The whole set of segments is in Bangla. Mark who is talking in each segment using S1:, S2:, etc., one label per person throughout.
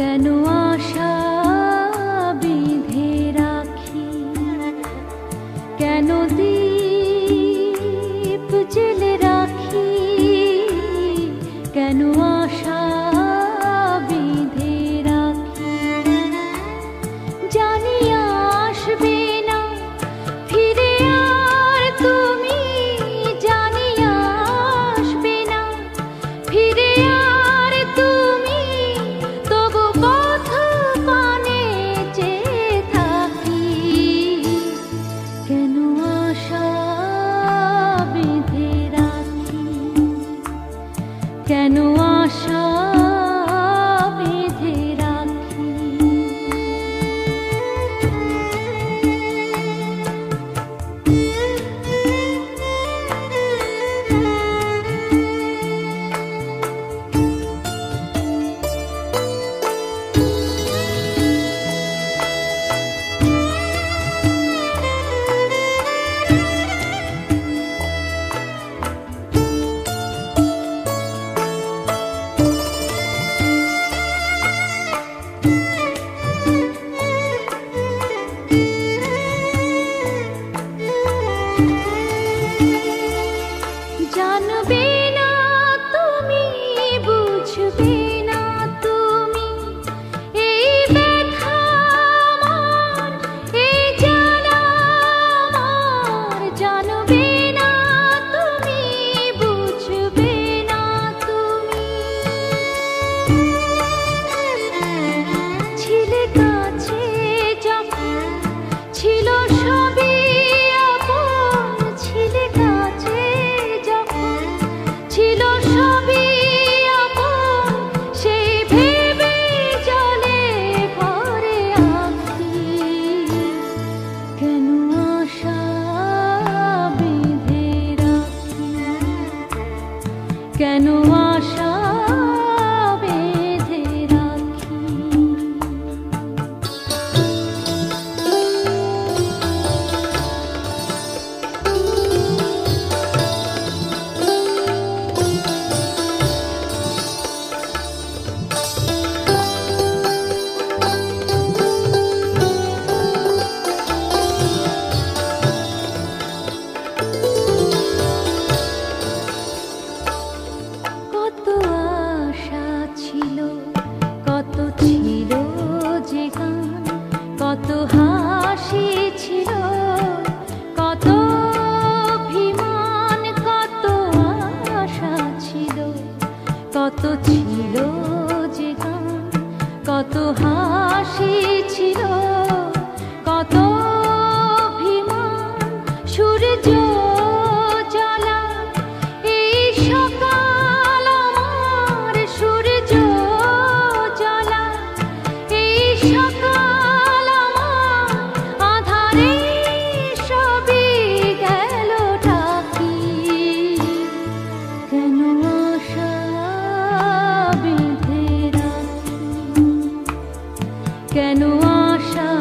S1: কেন আশা বেঁধে রাখি, কেন দীপ জেলে রাখি, কেন আশা বেঁধে রাখি। জানি আসবে না ফিরে আর তুমি, জানি আসবে না ফিরে আর তুমি, তবু পথ পানে চেয়ে থাকি। কেন আশা বেঁধে রাখি, কেন আশা বেঁধে রাখি। জানবে না তুমি, বুঝবে না তুমি, এই ব্যথা আমার, এই জ্বালা আমার। জানবে না তুমি, বুঝবে না তুমি, ছিলে কাছে যখন ছিল সবই আপন, ছিলে কাছে ছিল সবই আপন, সেই ভেবে জলে ভরে আঁখি। কেন আশা বেঁধে রাখি, কেন আশা বেঁধে রাখি। কত আশা ছিল, কত ছিল যে গান, কত হাসি ছিল, কত অভিমান, কত আশা ছিল, কত ছিল যে গান, কত হাসি ছিল, কত অভিমান। সূর্য জ্বলা এই সকাল আমার, সূর্য জ্বলা এই সকাল আমার, আধারে সবই গেল ঢাকি। কেন আশা বেঁধে রাখি, কেন আশা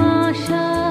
S1: আশা